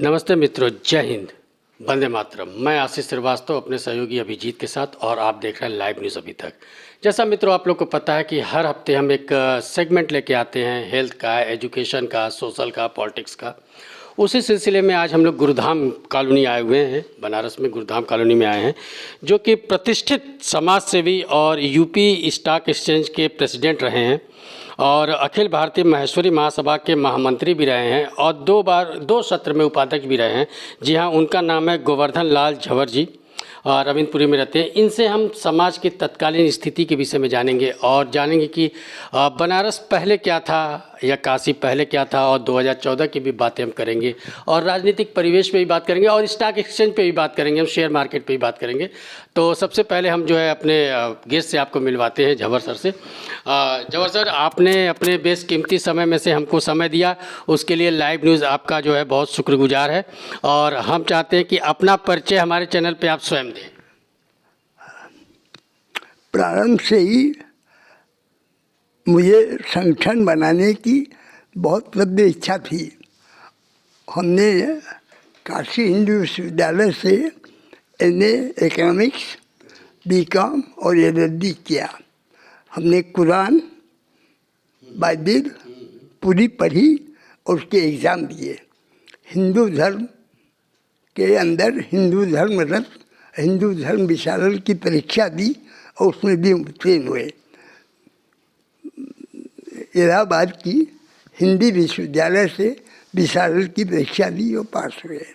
नमस्ते मित्रों, जय हिंद, वंदे मातरम। मैं आशीष श्रीवास्तव अपने सहयोगी अभिजीत के साथ, और आप देख रहे हैं लाइव न्यूज़ अभी तक। जैसा मित्रों आप लोग को पता है कि हर हफ्ते हम एक सेगमेंट लेके आते हैं, हेल्थ का, एजुकेशन का, सोशल का, पॉलिटिक्स का। उसी सिलसिले में आज हम लोग गुरुधाम कॉलोनी आए हुए हैं, बनारस में गुरुधाम कॉलोनी में आए हैं, जो कि प्रतिष्ठित समाज सेवी और यूपी स्टॉक एक्सचेंज के प्रेसिडेंट रहे हैं और अखिल भारतीय महेश्वरी महासभा के महामंत्री भी रहे हैं और दो सत्र में उपाध्यक्ष भी रहे हैं। जी हाँ, उनका नाम है गोवर्धन लाल झंवर जी और रविंद्रपुरी में रहते हैं। इनसे हम समाज की तत्कालीन स्थिति के विषय में जानेंगे और जानेंगे कि बनारस पहले क्या था या काशी पहले क्या था, और 2014 की भी बातें हम करेंगे और राजनीतिक परिवेश पे भी बात करेंगे और स्टॉक एक्सचेंज पे भी बात करेंगे, हम शेयर मार्केट पे भी बात करेंगे। तो सबसे पहले हम जो है अपने गेस्ट से आपको मिलवाते हैं, झंवर सर से। झंवर सर, आपने अपने बेशकीमती समय में से हमको समय दिया, उसके लिए लाइव न्यूज़ आपका जो है बहुत शुक्रगुजार है। और हम चाहते हैं कि अपना परिचय हमारे चैनल पे आप स्वयं दें। प्रारंभ से ही मुझे संगठन बनाने की बहुत लंबी इच्छा थी। हमने काशी हिंदू विश्वविद्यालय से एमए इकोनॉमिक्स, बीकॉम और एलएलबी किया। हमने कुरान, बाइबिल पूरी पढ़ी और उसके एग्ज़ाम दिए। हिंदू धर्म के अंदर हिंदू धर्म विशारद की परीक्षा दी और उसमें भी उत्तीर्ण हुए। इलाहाबाद की हिंदी विश्वविद्यालय से विशारद की परीक्षा दी और पास हुए।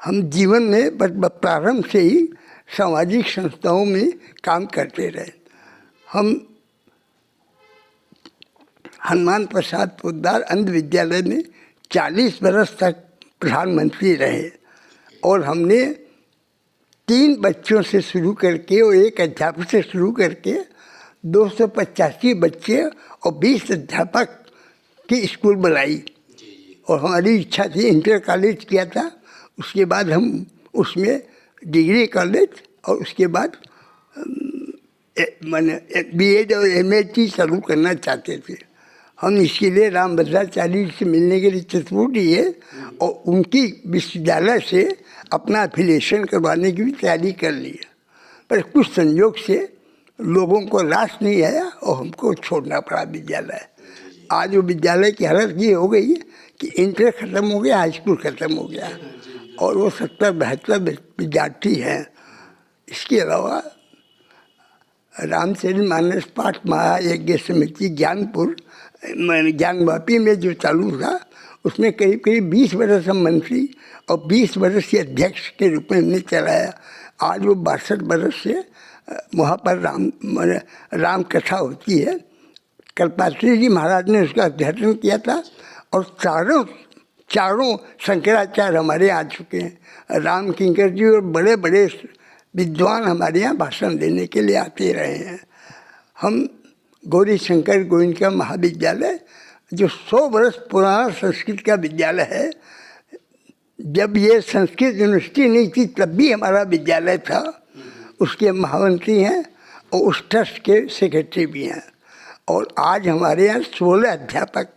हम जीवन में प्रारंभ से ही सामाजिक संस्थाओं में काम करते रहे। हम हनुमान प्रसाद पोद्दार अंध विद्यालय में 40 बरस तक प्रधानमंत्री रहे और हमने 3 बच्चों से शुरू करके और 1 अध्यापक से शुरू करके 285 बच्चे और 20 अध्यापक की स्कूल बनाई। और हमारी इच्छा थी, इंटर कॉलेज किया था, उसके बाद हम उसमें डिग्री कॉलेज और उसके बाद मैंने बीएड और एमएड चालू करना चाहते थे। हम इसके लिए रामभद्राचार्य से मिलने के लिए चित्रकूट दिए और उनकी विश्वविद्यालय से अपना एफिलिएशन करवाने की भी तैयारी कर ली। पर कुछ संयोग से लोगों को रास नहीं आया और हमको छोड़ना पड़ा विद्यालय। आज वो विद्यालय की हालत ये हो गई है कि इंटर ख़त्म हो गया, हाई स्कूल ख़त्म हो गया और वो 70-72 विद्यार्थी हैं। इसके अलावा रामचरितमानस पाठ महायज्ञ समिति ज्ञानपुर ज्ञानवापी में जो चालू था, उसमें करीब 20 बरस हम मंत्री और 20 बरस के अध्यक्ष के रूप में हमने चलाया। आज वो 62 बरस से वहाँ पर राम कथा होती है। कल्पात्री जी महाराज ने उसका उद्घाटन किया था और चारों शंकराचार्य हमारे आ चुके हैं। राम किंकर जी और बड़े बड़े विद्वान हमारे यहाँ भाषण देने के लिए आते रहे हैं। हम गौरी शंकर गोयनका महाविद्यालय जो 100 वर्ष पुराना संस्कृत का विद्यालय है, जब ये संस्कृत यूनिवर्सिटी नहीं थी तब भी हमारा विद्यालय था, उसके महामंत्री हैं और उस ट्रस्ट के सेक्रेटरी भी हैं। और आज हमारे यहाँ 16 अध्यापक,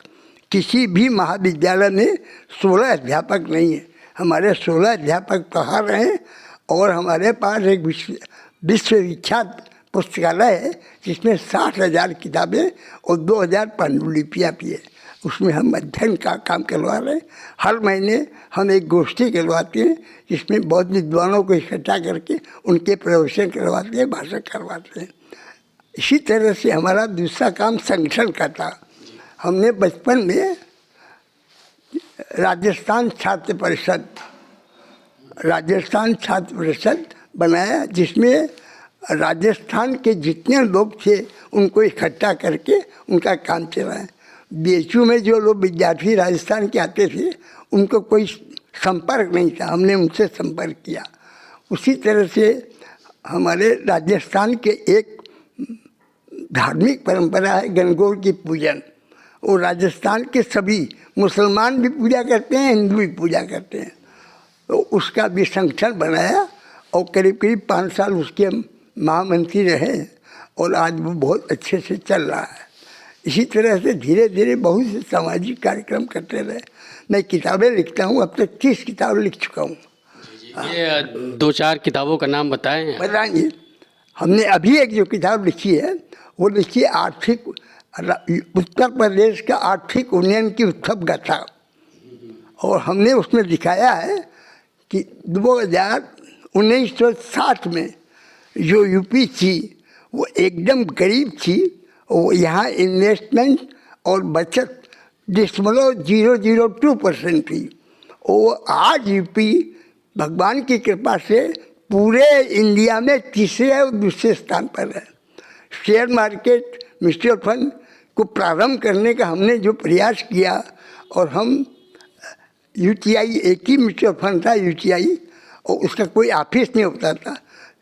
किसी भी महाविद्यालय में 16 अध्यापक नहीं है, हमारे 16 अध्यापक पढ़ा रहे हैं। और हमारे पास एक विश्वविख्यात पुस्तकालय है जिसमें 60,000 किताबें और 2,000 पांडुलिपियाँ भी है। उसमें हम अध्ययन का काम करवा रहे हैं। हर महीने हम एक गोष्ठी करवाते हैं जिसमें बहुत विद्वानों को इकट्ठा करके उनके प्रवचन करवाते हैं, भाषण करवाते हैं। इसी तरह से हमारा दूसरा काम संगठन का था। हमने बचपन में राजस्थान छात्र परिषद बनाया, जिसमें राजस्थान के जितने लोग थे उनको इकट्ठा करके उनका काम चलाएं। बीएचयू में जो लोग विद्यार्थी राजस्थान के आते थे उनको कोई संपर्क नहीं था, हमने उनसे संपर्क किया। उसी तरह से हमारे राजस्थान के एक धार्मिक परंपरा है गणगौर की पूजन। और राजस्थान के सभी मुसलमान भी पूजा करते हैं, हिंदू भी पूजा करते हैं। तो उसका भी संगठन बनाया और करीब 5 साल उसके महामंत्री रहे और आज वो बहुत अच्छे से चल रहा है। इसी तरह से धीरे धीरे बहुत से सामाजिक कार्यक्रम करते रहे। मैं किताबें लिखता हूँ, अब तक 30 किताब लिख चुका हूँ। ये 2-4 किताबों का नाम बताएं। बताइए, हमने अभी एक जो किताब लिखी है वो लिखी है आर्थिक उत्तर प्रदेश का आर्थिक उन्नयन की उत्थप गाथा, और हमने उसमें दिखाया है कि 1960 में जो यूपी थी वो एकदम गरीब थी, वो यहाँ इन्वेस्टमेंट और बचत 0.002% थी। वो आज यूपी भगवान की कृपा से पूरे इंडिया में तीसरे और दूसरे स्थान पर है। शेयर मार्केट, म्यूचुअल फंड को प्रारंभ करने का हमने जो प्रयास किया, और हम यूटीआई, एक ही म्यूचुअल फंड था यूटीआई, और उसका कोई ऑफिस नहीं होता था।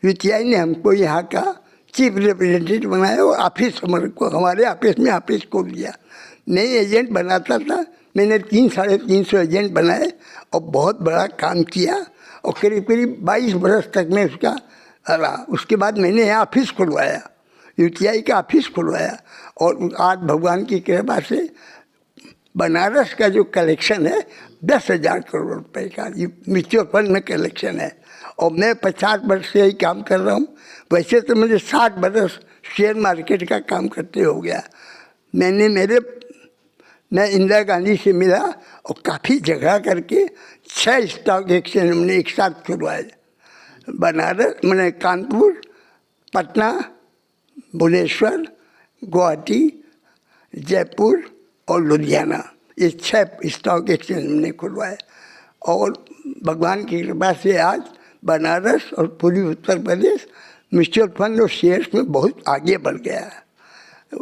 यूटीआई ने हमको यहाँ का चीफ रिप्रेजेंटेटिव बनाया और ऑफिस हमारे ऑफिस में ऑफिस खोल दिया। नए एजेंट बनाता था, मैंने 300-350 एजेंट बनाए और बहुत बड़ा काम किया, और करीब करीब 22 बरस तक मैं उसका रहा। उसके बाद मैंने यहाँ ऑफिस खुलवाया, यूटीआई का ऑफिस खुलवाया, और आज भगवान की कृपा से बनारस का जो कलेक्शन है 10,000 करोड़ रुपए का म्यूचुअल फंड में कलेक्शन है। और मैं 50 वर्ष से ही काम कर रहा हूँ। वैसे तो मुझे 60 बरस शेयर मार्केट का काम करते हो गया। मैं इंदिरा गांधी से मिला और काफ़ी झगड़ा करके 6 स्टॉक एक्सचेंज हमने एक साथ खुलवाए। बनारस, मैंने कानपुर, पटना, भुवनेश्वर, गुवाहाटी, जयपुर और लुधियाना, ये 6 स्टॉक एक्सचेंज हमने खुलवाए। और भगवान की कृपा से आज बनारस और पूरी उत्तर प्रदेश म्यूचुअल फंड और शेयर्स में बहुत आगे बढ़ गया है।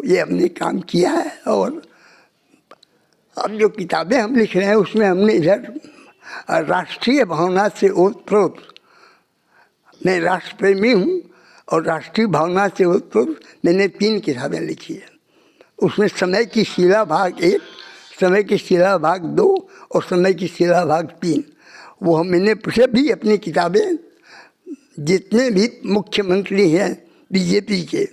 ये हमने काम किया है। और अब जो किताबें हम लिख रहे हैं उसमें हमने इधर राष्ट्रीय भावना से ओतप्रोत, मैं राष्ट्र प्रेमी हूँ, और राष्ट्रीय भावना से ओतप्रोत मैंने 3 किताबें लिखी है। उसमें समय की शिला भाग 1, समय की शिला भाग 2 और समय की शिला भाग 3, वो मैंने सभी अपनी किताबें जितने भी मुख्यमंत्री हैं बीजेपी के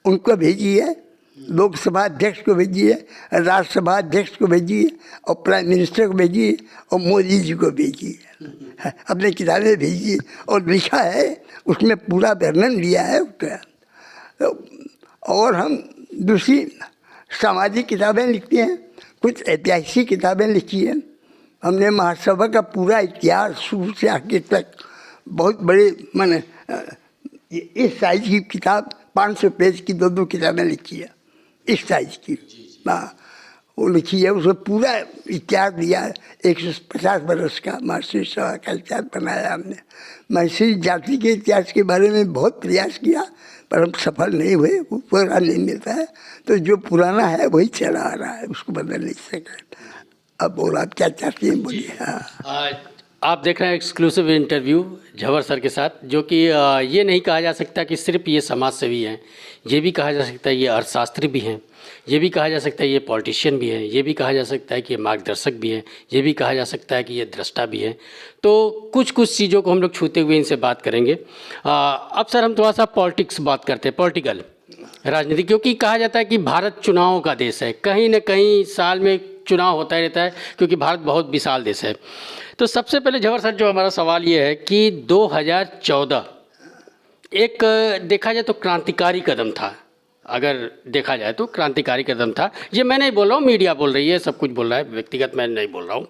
उनको भेजी है, लोकसभा अध्यक्ष को भेजी है, राज्यसभा अध्यक्ष को भेजी है, और प्राइम मिनिस्टर को भेजी है, और मोदी जी को भेजी है। अपनी किताबें भेजी है और लिखा है, उसमें पूरा वर्णन दिया है उसका। और हम दूसरी सामाजिक किताबें लिखते हैं, कुछ ऐतिहासिक किताबें लिखी हैं। हमने महासभा का पूरा इतिहास शुरू से आगे तक बहुत बड़े माने इस साइज की किताब 500 पेज की 2 किताबें लिखी है, इस साइज की। हाँ, वो लिखी है, उसमें पूरा इतिहास दिया है। 150 बरस का महर्षि सभा का इतिहास बनाया हमने। महर्षि जाति के इतिहास के बारे में बहुत प्रयास किया, पर हम सफल नहीं हुए, वो पूरा नहीं मिलता है। तो जो पुराना है वही चला आ रहा है, उसको बदल नहीं सके। अब बोला आप क्या चाहते हैं, बोलिए। हाँ, आप देख रहे हैं एक्सक्लूसिव इंटरव्यू झंवर सर के साथ, जो कि ये नहीं कहा जा सकता कि सिर्फ ये समाज सेवी हैं, ये भी कहा जा सकता है ये अर्थशास्त्री भी हैं, ये भी कहा जा सकता है ये पॉलिटिशियन भी हैं, ये भी कहा जा सकता है कि ये मार्गदर्शक भी हैं, ये भी कहा जा सकता है कि ये दृष्टा भी हैं। तो कुछ चीज़ों को हम लोग छूते हुए इनसे बात करेंगे। अब सर हम थोड़ा सा पॉलिटिक्स बात करते हैं, पॉलिटिकल राजनीति, क्योंकि कहा जाता है कि भारत चुनावों का देश है, कहीं न कहीं साल में चुनाव होता ही रहता है, क्योंकि भारत बहुत विशाल देश है। तो सबसे पहले झंवर सर जो हमारा सवाल ये है कि 2014 एक देखा जाए तो क्रांतिकारी कदम था, अगर देखा जाए तो क्रांतिकारी कदम था। ये मैं नहीं बोल रहा हूँ, मीडिया बोल रही है, सब कुछ बोल रहा है, व्यक्तिगत मैं नहीं बोल रहा हूँ।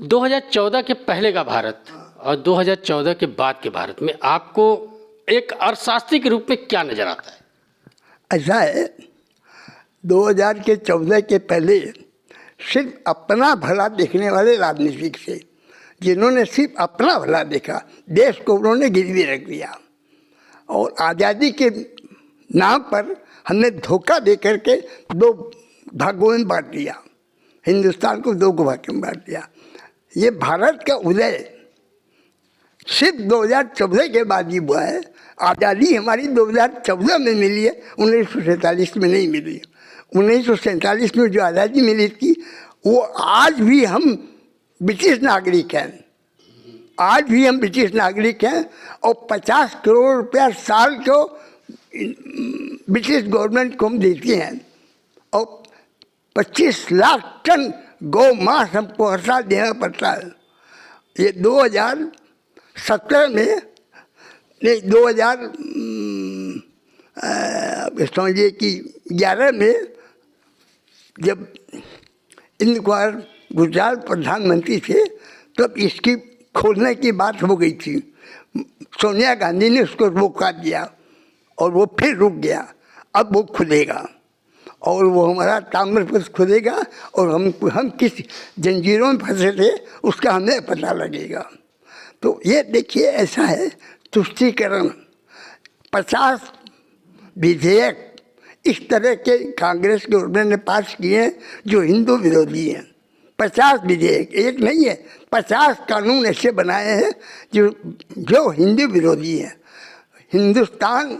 2014 के पहले का भारत और 2014 के बाद के भारत में आपको एक अर्थशास्त्री के रूप में क्या नज़र आता है? ऐसा है, 2014 के पहले सिर्फ अपना भला देखने वाले राजनीतिक थे, जिन्होंने सिर्फ अपना भला देखा, देश को उन्होंने गिरवी रख दिया। और आज़ादी के नाम पर हमने धोखा दे करके 2 भागों में बांट दिया, हिंदुस्तान को 2 भागों में बांट दिया। ये भारत का उदय सिर्फ 2014 के बाद ही हुआ है। आज़ादी हमारी 2014 में मिली है, 1947 में नहीं मिली। 1947 में जो आज़ादी मिली थी वो आज भी हम ब्रिटिश नागरिक हैं, आज भी हम ब्रिटिश नागरिक हैं। और 50 करोड़ रुपया साल को ब्रिटिश गवर्नमेंट को हम देते हैं, और 25 लाख टन गौ मांस हमको हर साल देना पड़ता है। ये 2017 में नहीं 2000 समझिए कि 11 में जब इंदिरा कुमार गुजरात प्रधानमंत्री थे तब इसकी खोलने की बात हो गई थी। सोनिया गांधी ने उसको रोका दिया और वो फिर रुक गया। अब वो खुलेगा और वो हमारा ताम्रपत्र खुलेगा और हम किस जंजीरों में फंसे थे उसका हमें पता लगेगा। तो ये देखिए ऐसा है तुष्टीकरण। 50 विधेयक इस तरह के कांग्रेस गवर्नमेंट ने पास किए हैं जो हिंदू विरोधी हैं। 50 विधेयक, एक नहीं है, 50 कानून ऐसे बनाए हैं जो हिंदू विरोधी हैं। हिंदुस्तान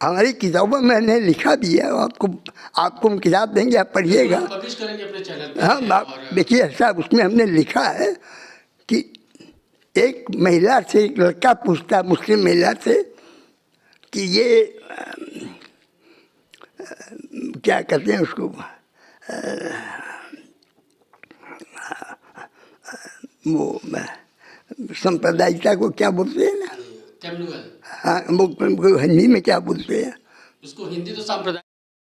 हमारी किताबों में मैंने लिखा भी है, आपको हम किताब देंगे, आप पढ़िएगा। पब्लिश करेंगे अपने चैनल पे। हाँ, देखिए ऐसा उसमें हमने लिखा है कि एक महिला से एक लड़का पूछता, मुस्लिम महिला से, कि ये क्या कहते हैं उसको, वो सांप्रदायिकता को क्या बोलते हैं ना, हाँ वो हिंदी में क्या बोलते हैं उसको? हिंदी तो सांप्रदायिक।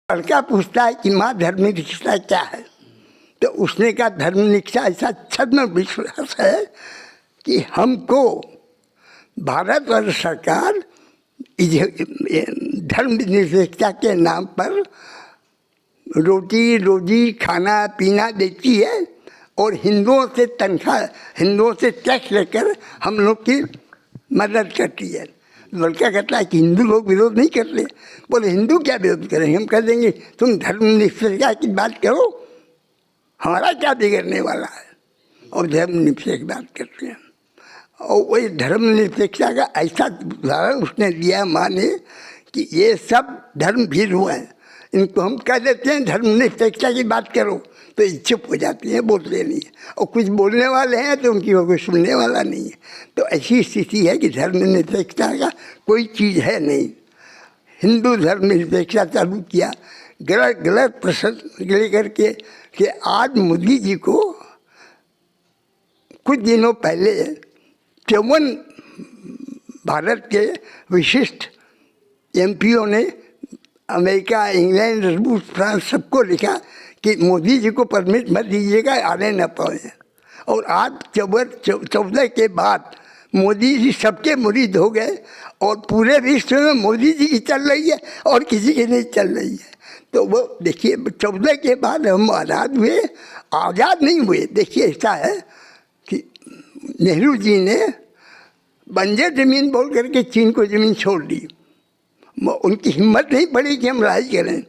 लड़का पूछता है कि माँ धर्मनिरपेक्षता क्या है, तो उसने कहा धर्मनिरपेक्षता ऐसा छद्म विश्वास है कि हमको भारत और सरकार धर्मनिरपेक्षता के नाम पर रोटी रोजी खाना पीना देती है और हिंदुओं से तनख्वाह, हिंदुओं से टैक्स लेकर हम लोग की मदद करती है। लड़का कहता है कि हिंदू लोग विरोध नहीं करते। बोले हिंदू क्या विरोध करेंगे, हम कह देंगे तुम धर्मनिरपेक्षता की बात करो, हमारा क्या बिगड़ने वाला है। और धर्मनिरपेक्ष की बात करते हैं। और वही धर्मनिरपेक्षता का ऐसा उदाहरण उसने दिया माँ ने कि ये सब धर्म भीरू हैं, इनको हम कह देते हैं धर्मनिरपेक्षता की बात करो तो ये चुप हो जाती हैं, बोलते नहीं है। और कुछ बोलने वाले हैं तो उनकी कोई सुनने वाला नहीं है। तो ऐसी स्थिति है कि धर्मनिरपेक्षता का कोई चीज़ है नहीं। हिंदू धर्मनिरपेक्षता चालू किया, गलत प्रश्न लेकर के कि आज मोदी जी को कुछ दिनों पहले 54 भारत के विशिष्ट एमपीओ ने अमेरिका, इंग्लैंड, रूस, फ्रांस सबको लिखा कि मोदी जी को परमिट मत दीजिएगा, आने न पाए। और आज 14 के बाद मोदी जी सबके मुरीद हो गए और पूरे विश्व में मोदी जी की चल रही है और किसी की नहीं चल रही है। तो वो देखिए 14 के बाद हम आज़ाद हुए, आज़ाद नहीं हुए। देखिए ऐसा है कि नेहरू जी ने बंजर ज़मीन बोल करके चीन को ज़मीन छोड़ दी। उनकी हिम्मत नहीं पड़ी कि हम लड़ाई करें।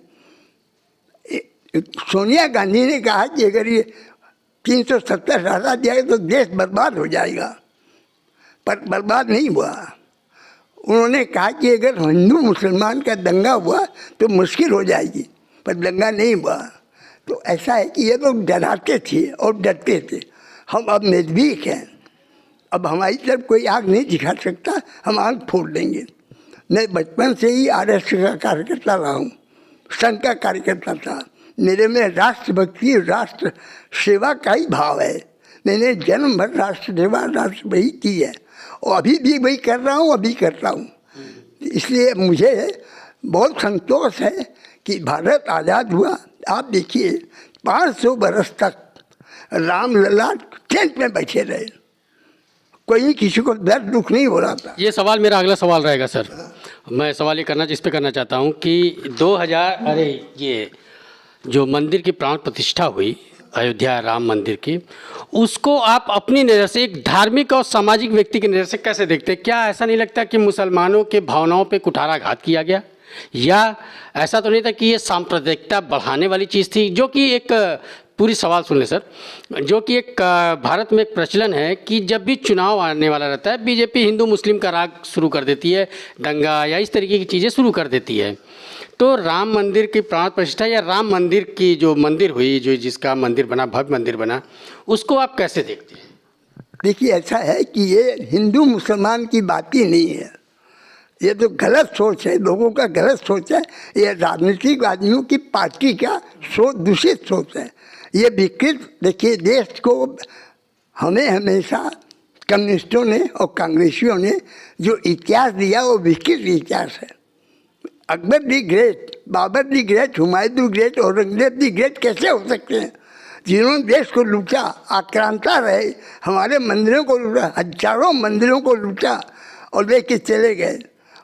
सोनिया गांधी ने कहा कि अगर ये 370 हटा दिया तो देश बर्बाद हो जाएगा, पर बर्बाद नहीं हुआ। उन्होंने कहा कि अगर हिंदू मुसलमान का दंगा हुआ तो मुश्किल हो जाएगी, पर दंगा नहीं हुआ। तो ऐसा है कि ये लोग डराते थे और डरते थे। हम अब निर्भीक हैं, अब हमारी तरफ कोई आग नहीं दिखा सकता, हम आग फोड़ देंगे। मैं बचपन से ही आरएसएस का कार्यकर्ता रहा हूँ, संघ का कार्यकर्ता था। मेरे में राष्ट्रभक्ति, राष्ट्र सेवा का ही भाव है। मैंने जन्म भर राष्ट्र सेवा, राष्ट्र वही की है और अभी भी वही कर रहा हूँ, अभी करता हूँ। इसलिए मुझे बहुत संतोष है कि भारत आज़ाद हुआ। आप देखिए 500 बरस तक रामलला टेंट में बैठे रहे, कोई किसी को दर्द दुख नहीं हो रहा था। ये सवाल मेरा अगला सवाल रहेगा सर। मैं सवाल ये करना जिस पे करना चाहता हूँ कि 2000 ये जो मंदिर की प्राण प्रतिष्ठा हुई अयोध्या राम मंदिर की, उसको आप अपनी नज़र से एक धार्मिक और सामाजिक व्यक्ति की नज़र से कैसे देखते हैं? क्या ऐसा नहीं लगता कि मुसलमानों के भावनाओं पे कुठाराघात किया गया, या ऐसा तो नहीं था कि ये सांप्रदायिकता बढ़ाने वाली चीज़ थी, जो कि एक पूरी सवाल सुन ले सर, जो कि एक भारत में एक प्रचलन है कि जब भी चुनाव आने वाला रहता है बीजेपी हिंदू मुस्लिम का राग शुरू कर देती है, दंगा या इस तरीके की चीज़ें शुरू कर देती है। तो राम मंदिर की प्राण प्रतिष्ठा या राम मंदिर की जो मंदिर हुई, जो जिसका मंदिर बना, भव्य मंदिर बना, उसको आप कैसे देखते हैं? देखिए ऐसा है कि ये हिंदू मुसलमान की बात ही नहीं है, ये तो गलत सोच है, लोगों का गलत सोच है। ये राजनीतिक आदमियों की पार्टी का सोच दूषित सोच है। ये विकृत, देखिए देश को हमें हमेशा कम्युनिस्टों ने और कांग्रेसियों ने जो इतिहास दिया वो विकृत इतिहास है। Akbar the great, Babur the great, Humayun the great, Aurangzeb the great कैसे हो सकते हैं? जिन्होंने देश को लूटा, आक्रांता रहे, हमारे मंदिरों को लूटा, हजारों मंदिरों को लूटा और लेके चले गए।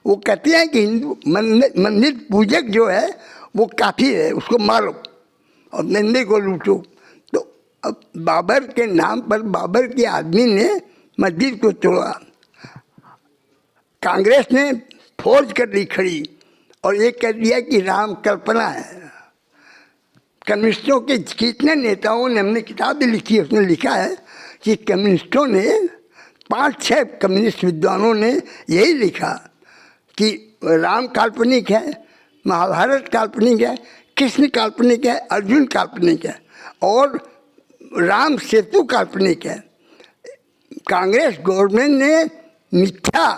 वो कहते हैं कि हिंदू मंदिर पूजक जो है वो काफ़ी है, उसको मारो और मंदिर को लूटो। तो अब बाबर के नाम पर बाबर के आदमी ने मस्जिद को तोड़ा, कांग्रेस ने फौज कर दी खड़ी और ये कह दिया कि राम कल्पना है। कम्युनिस्टों के कितने नेताओं ने, हमने किताब भी लिखी है, उसने लिखा है कि कम्युनिस्टों ने 5-6 कम्युनिस्ट विद्वानों ने यही लिखा कि राम काल्पनिक है, महाभारत काल्पनिक है, कृष्ण काल्पनिक है, अर्जुन काल्पनिक है और राम सेतु काल्पनिक है। कांग्रेस गवर्नमेंट ने मिथ्या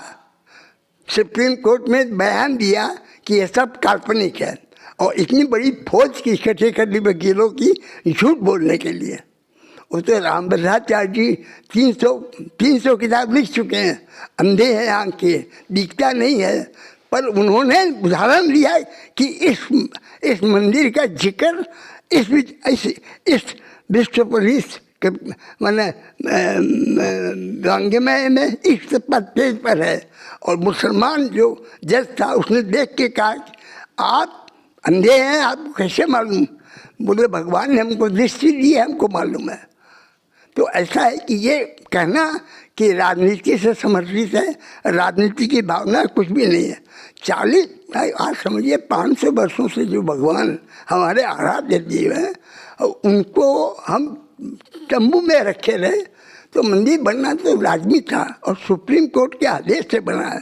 सुप्रीम कोर्ट में बयान दिया कि ये सब काल्पनिक है और इतनी बड़ी फौज की इकट्ठे कर ली वकीलों की झूठ बोलने के लिए। वो तो रामभद्राचार्य जी 300 किताब लिख चुके हैं, अंधे हैं, आँख के दिखता नहीं है, पर उन्होंने उदाहरण दिया कि इस मंदिर का जिक्र इस विश्व परिषद के मैंने गंगमय में इस पेज पर है। और मुसलमान जो जज था उसने देख के कहा कि आप अंधे हैं, आपको कैसे मालूम? बोले भगवान ने हमको दृष्टि दी है, हमको मालूम है। तो ऐसा है कि ये कहना कि राजनीति से समर्थित है, राजनीति की भावना कुछ भी नहीं है। 40 आज समझिए 500 वर्षों से जो भगवान हमारे आराध्य देव हैं उनको हम तंबू में रखे रहे, तो मंदिर बनना तो लाजमी था और सुप्रीम कोर्ट के आदेश से बना है।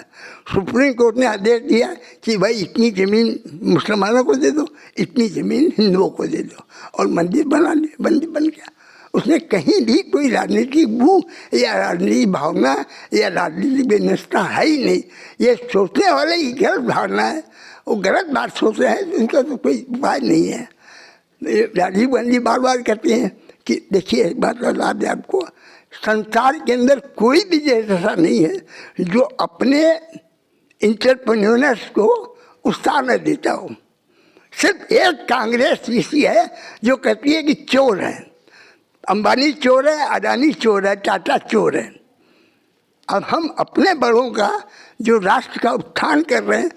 सुप्रीम कोर्ट ने आदेश दिया कि भाई इतनी ज़मीन मुसलमानों को दे दो, इतनी ज़मीन हिंदुओं को दे दो और मंदिर बना ले, मंदिर बन गया। उसने कहीं भी कोई राजनीतिक भू या राजनीतिक भावना या राजनीतिक व्यवस्था है ही नहीं। ये सोचने वाले की गलत धारणा है, वो गलत बात सोच रहे हैं, उनका तो कोई उपाय नहीं है। राजीव गांधी बार बार कहते हैं कि देखिए एक बात बता दें आपको, संसार के अंदर कोई भी देश ऐसा नहीं है जो अपने इंटरप्रेन्योर्स को उत्साह न देता हो। सिर्फ एक कांग्रेस ऐसी है जो कहती है कि चोर है, अंबानी चोर है, अडानी चोर है, टाटा चोर है। अब हम अपने बड़ों का जो राष्ट्र का उत्थान कर रहे हैं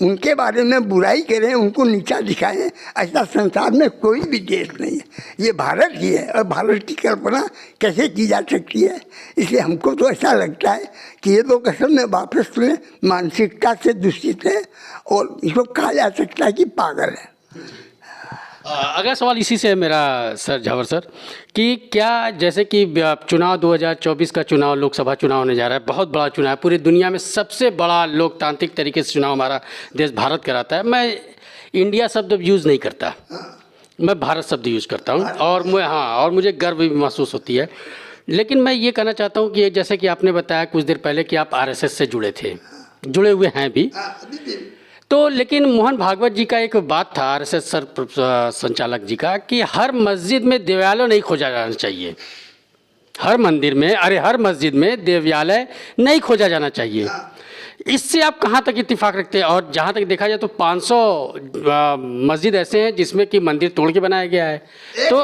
उनके बारे में बुराई करें, उनको नीचा दिखाएं, ऐसा संसार में कोई भी देश नहीं है। ये भारत ही है और भारत की कल्पना कैसे की जा सकती है? इसलिए हमको तो ऐसा लगता है कि ये लोग असल में वापस में मानसिकता से दूषित है और इसको कहा जा सकता है कि पागल है। अगला सवाल इसी से है मेरा सर, झावर सर, कि क्या जैसे कि चुनाव 2024 का चुनाव लोकसभा चुनाव होने जा रहा है, बहुत बड़ा चुनाव है, पूरी दुनिया में सबसे बड़ा लोकतांत्रिक तरीके से चुनाव हमारा देश भारत कराता है। मैं इंडिया शब्द यूज़ नहीं करता, मैं भारत शब्द यूज़ करता हूँ और मुझे गर्व भी महसूस होती है। लेकिन मैं ये कहना चाहता हूँ कि जैसे कि आपने बताया कुछ देर पहले कि आप RSS से जुड़े हुए हैं भी, तो लेकिन मोहन भागवत जी का एक बात था, RSS सर संचालक जी का, कि हर मस्जिद में देवालय नहीं खोजा जाना चाहिए, हर मंदिर में, हर मस्जिद में देवालय नहीं खोजा जाना चाहिए। इससे आप कहाँ तक इत्तेफाक रखते हैं? और जहाँ तक देखा जाए तो 500 मस्जिद ऐसे हैं जिसमें कि मंदिर तोड़ के बनाया गया है, तो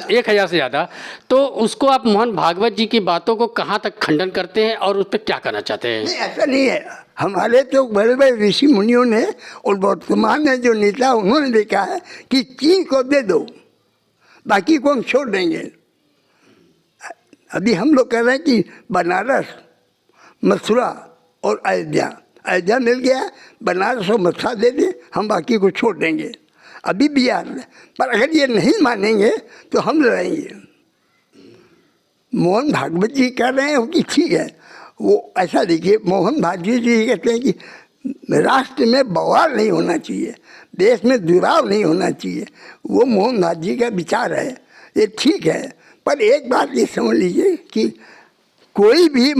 1000 से ज़्यादा। तो उसको आप मोहन भागवत जी की बातों को कहाँ तक खंडन करते हैं और उस पर क्या करना चाहते हैं? नहीं, ऐसा नहीं है। हमारे तो बड़े बड़े ऋषि मुनियों ने और वर्तमान में जो नेता उन्होंने देखा है कि चीन को दे दो, बाकी को हम छोड़ देंगे। अभी हम लोग कह रहे हैं कि बनारस, मथुरा और अयोध्या मिल गया, बनारस और मथुरा दे दें, हम बाकी को छोड़ देंगे। अभी बिहार में, पर अगर ये नहीं मानेंगे तो हम लड़ेंगे। मोहन भागवत जी कह रहे हैं कि ठीक है, वो ऐसा देखिए, मोहन भागवत जी कहते हैं कि राष्ट्र में बवाल नहीं होना चाहिए, देश में दुराव नहीं होना चाहिए। वो मोहन भागवत जी का विचार है, ये ठीक है। पर एक बात ये समझ लीजिए कि कोई भी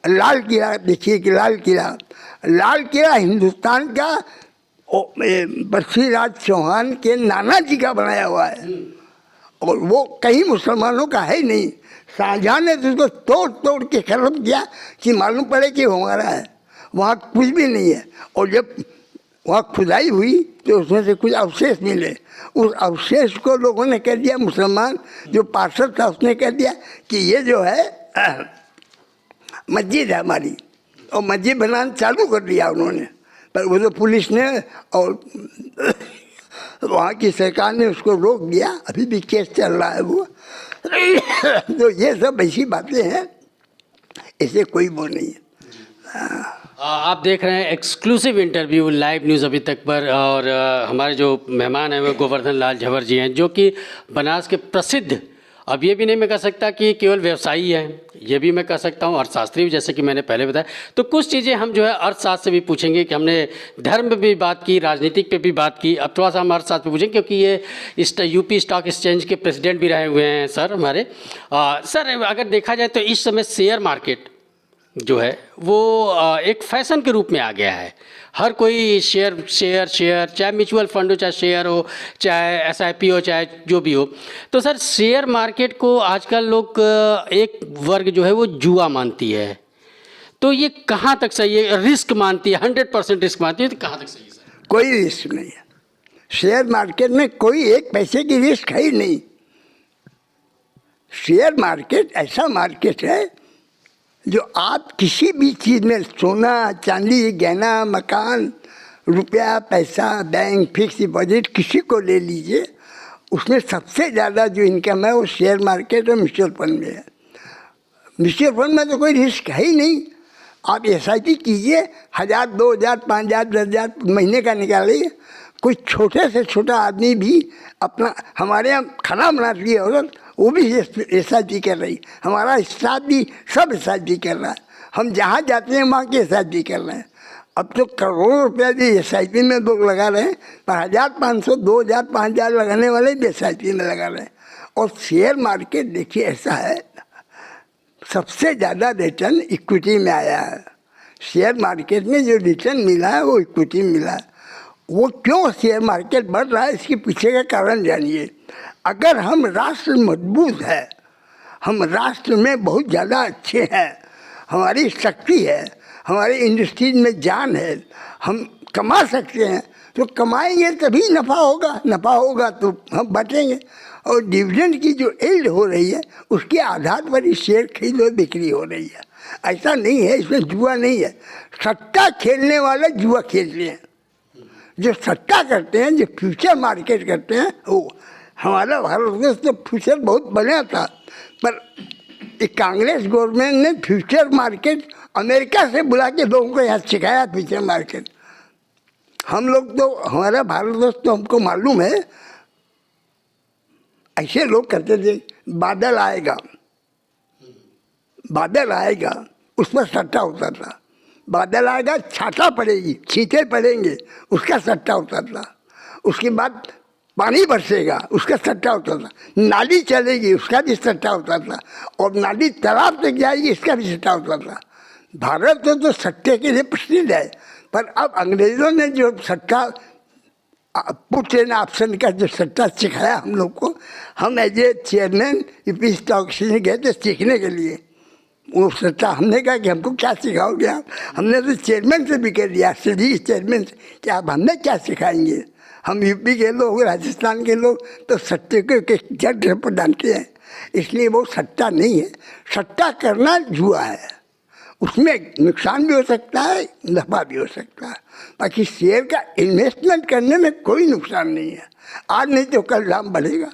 लाल किला, देखिए कि लाल किला लाल किला हिंदुस्तान का पृथ्वीराज चौहान के नाना जी का बनाया हुआ है और वो कहीं मुसलमानों का है ही नहीं। शाहजहाँ ने तो उसको तोड़ तोड़ के खत्म किया कि मालूम पड़े कि वो हमारा है। वहाँ कुछ भी नहीं है। और जब वहाँ खुदाई हुई तो उसमें से कुछ अवशेष मिले। उस अवशेष को लोगों ने कह दिया, मुसलमान जो पार्षद था उसने कह दिया कि ये जो है मस्जिद है हमारी, और मस्जिद बनाना चालू कर दिया उन्होंने। पर वो तो पुलिस ने और वहाँ की सरकार ने उसको रोक दिया। अभी भी केस चल रहा है वो। तो ये सब ऐसी बातें हैं, इससे कोई वो नहीं है। आप देख रहे हैं एक्सक्लूसिव इंटरव्यू लाइव न्यूज़ अभी तक पर, और हमारे जो मेहमान हैं वो गोवर्धन लाल झंवर जी हैं, जो कि बनास के प्रसिद्ध, अब ये भी नहीं मैं कह सकता कि केवल व्यवसायी हैं, ये भी मैं कह सकता हूँ अर्थशास्त्री भी, जैसे कि मैंने पहले बताया। तो कुछ चीज़ें हम जो है अर्थशास्त्र से भी पूछेंगे कि हमने धर्म पे भी बात की, राजनीतिक पे भी बात की, अब थोड़ा सा हम अर्थशास्त्र पे पूछेंगे क्योंकि ये यूपी स्टॉक एक्सचेंज के प्रेसिडेंट भी रहे हुए हैं सर हमारे। सर अगर देखा जाए तो इस समय शेयर मार्केट जो है वो एक फैशन के रूप में आ गया है। हर कोई शेयर चाहे म्यूचुअल फंड हो, चाहे शेयर हो, चाहे SIP हो, चाहे जो भी हो। तो सर शेयर मार्केट को आजकल लोग एक वर्ग जो है वो जुआ मानती है, तो ये कहाँ तक सही है? रिस्क मानती है, 100% रिस्क मानती है, तो कहाँ तक सही है सर? कोई रिस्क नहीं है शेयर मार्केट में, कोई एक पैसे की रिस्क है ही नहीं। शेयर मार्केट ऐसा मार्केट है जो आप किसी भी चीज़ में, सोना चांदी गहना मकान रुपया पैसा बैंक फिक्स डिपॉजिट किसी को ले लीजिए, उसमें सबसे ज़्यादा जो इनकम है वो शेयर मार्केट और म्यूचुअल फंड में है। म्यूचुअल फंड में तो कोई रिस्क है ही नहीं। आप SIP कीजिए, 1000 2000 5000 10,000 महीने का निकालिए। कोई छोटे से छोटा आदमी भी अपना, हमारे यहाँ खाना बनाती है औरत, वो भी SIP कर रही, हमारा स्टाफ भी सब SIP कर रहा है। हम जहाँ जाते हैं वहाँ के SIP कर रहे हैं। अब तो करोड़ों रुपया भी SIP में लोग लगा रहे हैं, पर 1500 2000 5000 लगाने वाले भी SIP में लगा रहे हैं। और शेयर मार्केट देखिए ऐसा है, सबसे ज़्यादा रिटर्न इक्विटी में आया है। शेयर मार्केट में जो रिटर्न मिला है वो इक्विटी में मिला है। वो क्यों शेयर मार्केट बढ़ रहा है, इसके पीछे का कारण जानिए। अगर हम राष्ट्र मजबूत है, हम राष्ट्र में बहुत ज़्यादा अच्छे हैं, हमारी शक्ति है, हमारी इंडस्ट्रीज में जान है, हम कमा सकते हैं, तो कमाएंगे तभी नफ़ा होगा, नफ़ा होगा तो हम बटेंगे। और डिविडेंड की जो यील्ड हो रही है उसके आधार पर ही शेयर खरीद और बिक्री हो रही है। ऐसा नहीं है, इसमें जुआ नहीं है। सट्टा खेलने वाले जुआ खेलते हैं। जो सट्टा करते हैं, जो फ्यूचर मार्केट करते हैं, वो हमारा भारत देश तो फ्यूचर बहुत बना था, पर कांग्रेस गवर्नमेंट ने फ्यूचर मार्केट अमेरिका से बुला के लोगों को यहाँ सिखाया फ्यूचर मार्केट। हम लोग तो, हमारा भारत देश तो हमको मालूम है, ऐसे लोग करते थे, बादल आएगा उस पर सट्टा होता था। बादल आएगा, छाता पड़ेगी, छींटे पड़ेंगे, उसका सट्टा होता था। उसके बाद पानी बरसेगा, उसका सट्टा होता था। नाली चलेगी, उसका भी सट्टा होता था। और नाली तालाब तक जाएगी, इसका भी सट्टा होता था। भारत तो सट्टे के लिए प्रसिद्ध है, पर अब अंग्रेज़ों ने जो सट्टा पुट एंड ऑप्शन का जो सट्टा सिखाया हम लोग को, हम as a chairman UP stock exchange गए थे सीखने के लिए। वो सट्टा, हमने कहा कि हमको क्या सिखाओगे आप? हमने तो चेयरमैन से भी कह दिया, सिटी चेयरमैन से, कि आप हमें क्या सिखाएंगे? हम यूपी के लोग, राजस्थान के लोग तो सट्टे के जड़ पर डालते हैं, इसलिए वो सट्टा नहीं है। सट्टा करना जुआ है, उसमें नुकसान भी हो सकता है, नफा भी हो सकता है। बाकी शेयर का इन्वेस्टमेंट करने में कोई नुकसान नहीं है। आज नहीं तो कल दाम बढ़ेगा,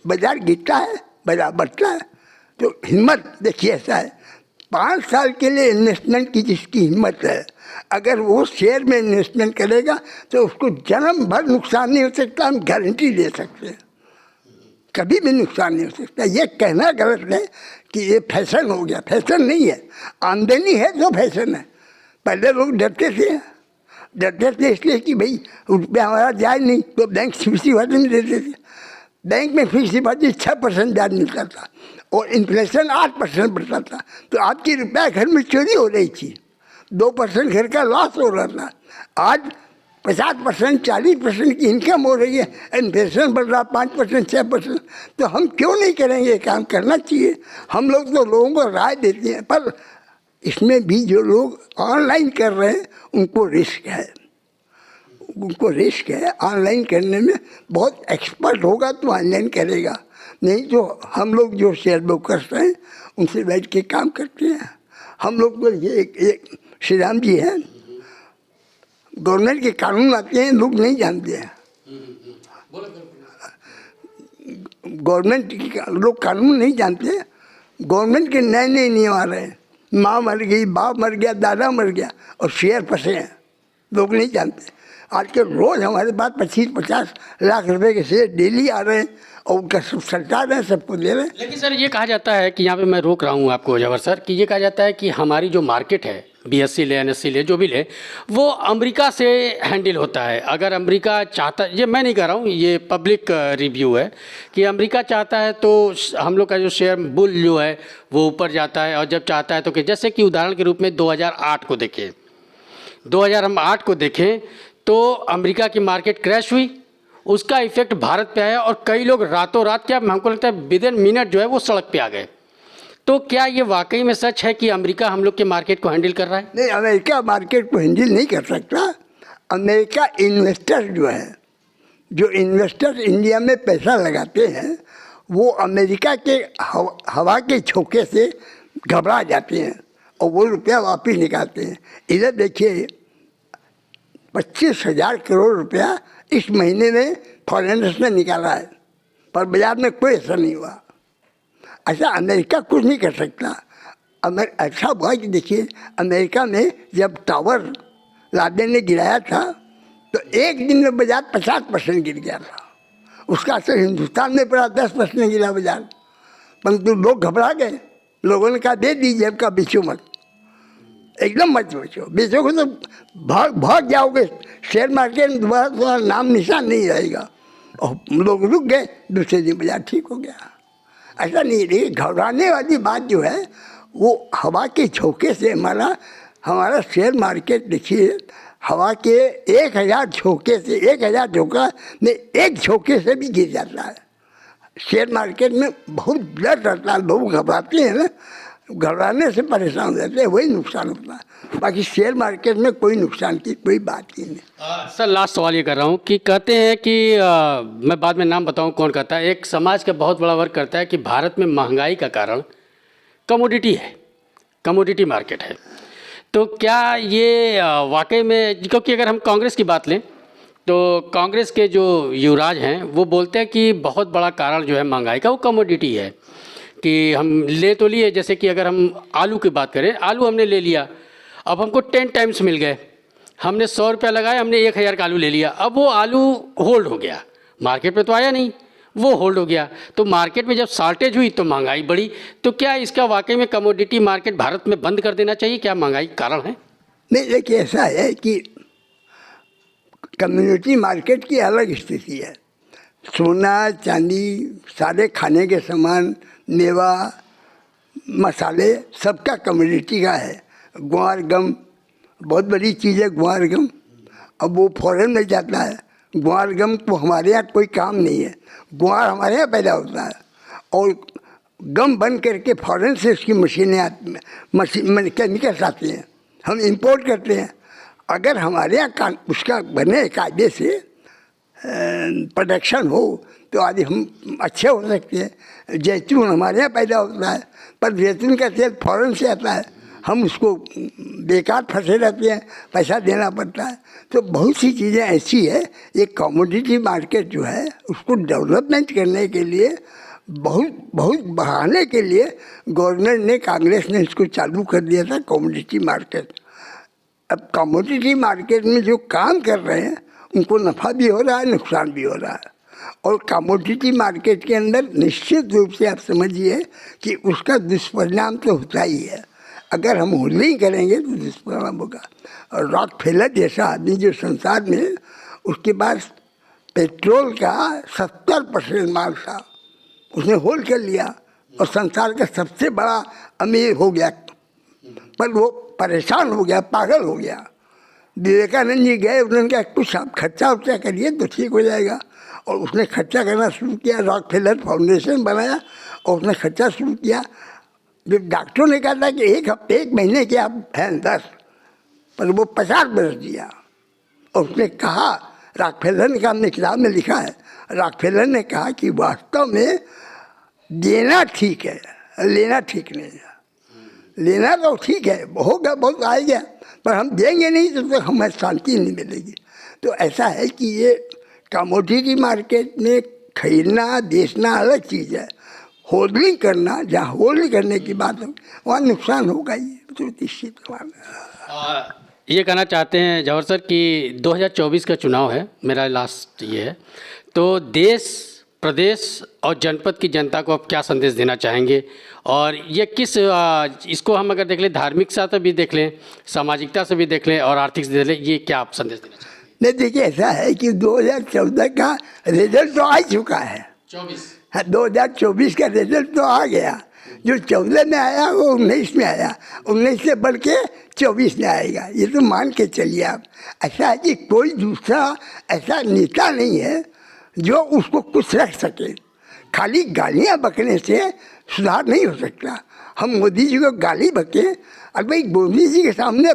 बाजार गिरता है, बाजार बढ़ता है। तो हिम्मत देखिए ऐसा है, 5 साल के लिए इन्वेस्टमेंट की जिसकी हिम्मत है, अगर वो शेयर में इन्वेस्टमेंट करेगा तो उसको जन्म भर नुकसान नहीं हो सकता। हम गारंटी दे सकते हैं, कभी भी नुकसान नहीं हो सकता। ये कहना गलत है कि ये फैशन हो गया, फैशन नहीं है। आमदनी है तो फैशन है। पहले लोग डरते थे इसलिए कि भाई रुपया हमारा जाए नहीं, तो बैंक फिक्स डिपॉजिट में देते थे। बैंक में फिक्स डिपॉजिट 6% ब्याज मिलता था और इन्फ्लेशन 8% बढ़ता था, तो आपकी रुपया घर में चोरी हो रही थी। 2% घर का लॉस हो रहा था। आज 50% 40% की इनकम हो रही है, इन्फ्लेशन बढ़ रहा 5% 6%। तो हम क्यों नहीं करेंगे? काम करना चाहिए। हम लोग तो लोगों को राय देते हैं, पर इसमें भी जो लोग ऑनलाइन कर रहे हैं उनको रिस्क है, उनको रिस्क है। ऑनलाइन करने में बहुत एक्सपर्ट होगा तो ऑनलाइन करेगा, नहीं तो हम लोग जो शेयर ब्रोकर्स हैं उनसे बैठ के काम करते हैं। हम लोग तो ये एक श्री राम जी हैं, गवर्नमेंट के कानून आते हैं लोग नहीं जानते हैं। गवर्नमेंट के लोग कानून नहीं जानते, गवर्नमेंट के नए नए नियम आ रहे हैं। माँ मर गई, बाप मर गया, दादा मर गया और शेयर फंसे हैं, लोग नहीं जानते। आज के रोज़ हमारे पास 25-50 लाख रुपए के शेयर डेली आ रहे हैं और उनका सब सरकार है, सबको दे रहे हैं। लेकिन सर ये कहा जाता है कि यहाँ पे मैं रोक रहा हूँ आपको जबर सर, कि ये कहा जाता है कि हमारी जो मार्केट है, BSE ले, NSE ले, जो भी ले, वो अमेरिका से हैंडल होता है। अगर अमेरिका चाहता, ये मैं नहीं कह रहा हूँ, ये पब्लिक रिव्यू है कि अमेरिका चाहता है तो हम लोग का जो शेयर बुल जो है वो ऊपर जाता है, और जब चाहता है तो कि जैसे कि उदाहरण के रूप में 2008 को देखें, 2008 को देखें तो अमेरिका की मार्केट क्रैश हुई, उसका इफेक्ट भारत पे आया और कई लोग रातों रात, क्या हमको लगता है विद इन मिनट जो है वो सड़क पे आ गए। तो क्या ये वाकई में सच है कि अमेरिका हम लोग के मार्केट को हैंडल कर रहा है? नहीं, अमेरिका मार्केट को हैंडल नहीं कर सकता। अमेरिका इन्वेस्टर जो है, जो इन्वेस्टर इंडिया में पैसा लगाते हैं, वो अमेरिका के हवा के झोंके से घबरा जाते हैं और वो रुपया वापस निकालते हैं। इधर देखिए 25,000 करोड़ रुपया इस महीने में फॉरेनर्स ने निकाला है, पर बाजार में कोई असर नहीं हुआ। ऐसा अमेरिका कुछ नहीं कर सकता। अच्छा हुआ कि देखिए अमेरिका में जब टावर लादेन ने गिराया था तो एक दिन में बाजार 50% गिर गया था। उसका असर हिंदुस्तान में पड़ा, 10% गिरा बाजार, परंतु लोग घबरा गए। लोगों ने कहा दे दीजिए, अब का बेचो मत, एकदम मत बेचो, बेचोगे तो भाग जाओगे, शेयर मार्केट में दोबारा तुम्हारा नाम निशान नहीं रहेगा। और लोग रुक गए, दूसरे दिन बाजार ठीक हो गया। ऐसा नहीं रही, घबराने वाली बात जो है वो हवा के झोंके से हमारा शेयर मार्केट देखिए, हवा के 1000 झोंके से, 1000 झोंका में एक झोंके से भी गिर जाता है। शेयर मार्केट में बहुत डर रहता है, लोग घबराते हैं ना, घबराने से परेशान हो जाते हैं, वही नुकसान होता है। बाकी शेयर मार्केट में कोई नुकसान की कोई बात ही नहीं। सर लास्ट सवाल ये कर रहा हूँ कि कहते हैं कि मैं बाद में नाम बताऊँ कौन कहता है, एक समाज का बहुत बड़ा वर्ग करता है कि भारत में महंगाई का कारण कमोडिटी है, कमोडिटी मार्केट है। तो क्या ये वाकई में, क्योंकि अगर हम कांग्रेस की बात लें तो कांग्रेस के जो युवराज हैं वो बोलते हैं कि बहुत बड़ा कारण जो है महंगाई का वो कमोडिटी है, कि हम ले तो लिए, जैसे कि अगर हम आलू की बात करें, आलू हमने ले लिया, अब हमको 10 टाइम्स मिल गए, हमने 100 रुपया लगाए, हमने 1000 का आलू ले लिया, अब वो आलू होल्ड हो गया, मार्केट में तो आया नहीं, वो होल्ड हो गया। तो मार्केट में जब शॉर्टेज हुई तो महंगाई बढ़ी। तो क्या इसका वाकई में कमोडिटी मार्केट भारत में बंद कर देना चाहिए? क्या महंगाई कारण है? नहीं, देखिए ऐसा है कि कम्युनिटी मार्केट की अलग स्थिति है। सोना चांदी, सारे खाने के सामान, मेवा, मसाले, सबका कम्युनिटी का है। ग्वार गम बहुत बड़ी चीज़ है, ग्वार गम। अब वो फॉरेन में जाता है, ग्वार गम तो हमारे यहाँ कोई काम नहीं है, ग्वार हमारे यहाँ पैदा होता है और गम बन करके फॉरेन से उसकी मशीनें आती, मशीन केमिकल्स आती हैं, हम इंपोर्ट करते हैं। अगर हमारे यहाँ उसका बने कायदे से प्रोडक्शन हो तो आज हम अच्छे हो सकते हैं। जैतून हमारे यहाँ पैदा होता है, पर जैतून का तेल फॉरेन से आता है, हम उसको बेकार फंसे रहते हैं, पैसा देना पड़ता है। तो बहुत सी चीज़ें ऐसी है, ये कमोडिटी मार्केट जो है उसको डेवलपमेंट करने के लिए, बहुत बढ़ाने के लिए गवर्नमेंट ने, कांग्रेस ने इसको चालू कर दिया था कमोडिटी मार्केट। अब कमोडिटी मार्केट में जो काम कर रहे हैं उनको नफ़ा भी हो रहा है, नुकसान भी हो रहा है। और कमोडिटी मार्केट के अंदर निश्चित रूप से आप समझिए कि उसका दुष्परिणाम तो होता ही है। अगर हम होल्डिंग करेंगे तो दुष्परिणाम होगा। और रॉकफेलर जैसा आदमी जो संसार में, उसके पास पेट्रोल का 70% माल था, उसने होल्ड कर लिया और संसार का सबसे बड़ा अमीर हो गया, पर वो परेशान हो गया, पागल हो गया। विवेकानंद जी गए, उन्होंने कहा कुछ आप खर्चा उर्चा करिए तो ठीक हो जाएगा। और उसने खर्चा करना शुरू किया, रॉकफेलर फाउंडेशन बनाया और उसने खर्चा शुरू किया। जब डॉक्टरों ने कहा था कि एक महीने के आप हैं 10, पर वो 50 बरस दिया। और उसने कहा, रॉकफेलर ने कहा, हमने किताब में लिखा है, रॉकफेलर ने कहा कि वास्तव में देना ठीक है, लेना ठीक नहीं है। लेना तो ठीक है, होगा बहुत आएगा, पर हम देंगे नहीं तो हमें शांति नहीं मिलेगी। तो ऐसा है कि ये कमोडिटी मार्केट में खरीदना बेचना अलग चीज़ है, होल्डिंग करना, जहाँ होल्ड करने की बात है वहाँ नुकसान होगा ही, तो निश्चित बात है। ये कहना चाहते हैं जवाहर सर कि 2024 का चुनाव है, मेरा लास्ट ये है, तो देश, प्रदेश और जनपद की जनता को आप क्या संदेश देना चाहेंगे? और ये किस इसको हम अगर देख लें, धार्मिक से भी देख लें, सामाजिकता से भी देख लें और आर्थिक से देख लें, ये क्या आप संदेश देना चाहेंगे? नहीं, देखिए ऐसा है कि 2014 का रिजल्ट तो आ चुका है। 24 हाँ, 2024 का रिजल्ट तो आ गया। जो 14 में आया वो 19 में आया, 19 से बढ़ के 24 में आएगा, ये तो मान के चलिए आप। ऐसा है कि कोई दूसरा ऐसा नेता नहीं है जो उसको कुछ रख सके। खाली गालियाँ बकने से सुधार नहीं हो सकता। हम मोदी जी को गाली बके, और भाई मोदी जी के सामने,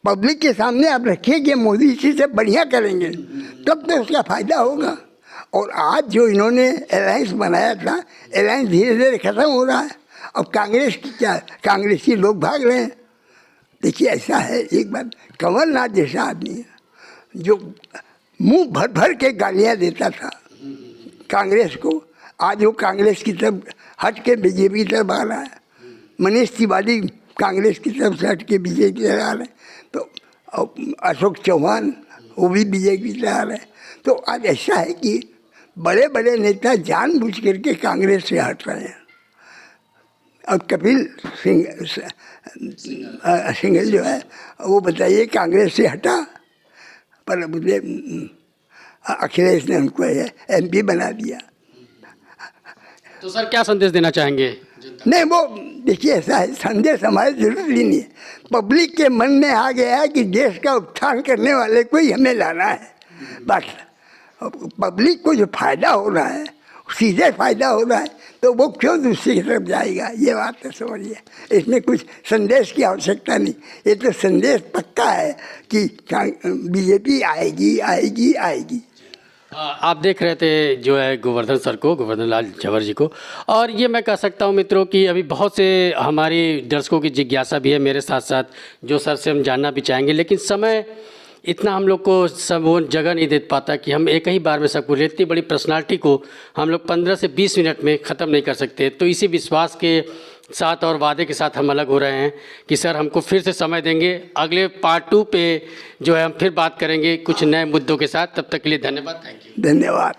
पब्लिक के सामने आप रखिए कि मोदी जी से बढ़िया करेंगे, तब तो उसका फ़ायदा होगा। और आज जो इन्होंने अलायंस बनाया था, अलायंस धीरे धीरे ख़त्म हो रहा है। अब कांग्रेस की क्या, कांग्रेसी लोग भाग रहे हैं। देखिए ऐसा है, एक बार कमलनाथ जैसा आदमी है जो मुंह भर भर के गालियाँ देता था कांग्रेस को, आज वो कांग्रेस की तरफ हट के बीजेपी की तरफ आ रहा है। मनीष तिवारी कांग्रेस की तरफ से हट के बीजेपी की तरफ आ रहे हैं। तो अशोक चौहान वो भी बीजेपी की तरफ आ रहे हैं। तो आज ऐसा है कि बड़े बड़े नेता जानबूझ करके कांग्रेस से हट रहे हैं। और कपिल सिंघल जो है वो बताइए कांग्रेस से हटा, पर मुझे अखिलेश ने उनको MP बना दिया। तो सर क्या संदेश देना चाहेंगे? नहीं, वो देखिए ऐसा है, संदेश हमारे जरूरी नहीं है। पब्लिक के मन में आ गया है कि देश का उत्थान करने वाले को ही हमें लाना है, बस। पब्लिक को जो फायदा हो रहा है, सीधे फायदा हो रहा है, तो वो क्यों दूसरी की तरफ जाएगा? ये बात तो समझिए, इसमें कुछ संदेश की आवश्यकता नहीं। ये तो संदेश पक्का है कि बीजेपी आएगी आएगी आएगी। आप देख रहे थे जो है गोवर्धन सर को, गोवर्धन लाल जवाहर जी को। और ये मैं कह सकता हूँ मित्रों कि अभी बहुत से हमारी दर्शकों की जिज्ञासा भी है मेरे साथ साथ, जो सर से हम जानना भी चाहेंगे, लेकिन समय इतना हम लोग को सब वो जगह नहीं दे पाता कि हम एक ही बार में सबको, इतनी बड़ी पर्सनालिटी को हम लोग 15 से 20 मिनट में ख़त्म नहीं कर सकते। तो इसी विश्वास के साथ और वादे के साथ हम अलग हो रहे हैं कि सर हमको फिर से समय देंगे, अगले पार्ट 2 पे जो है हम फिर बात करेंगे कुछ नए मुद्दों के साथ। तब तक के लिए धन्यवाद, थैंक यू। धन्यवाद।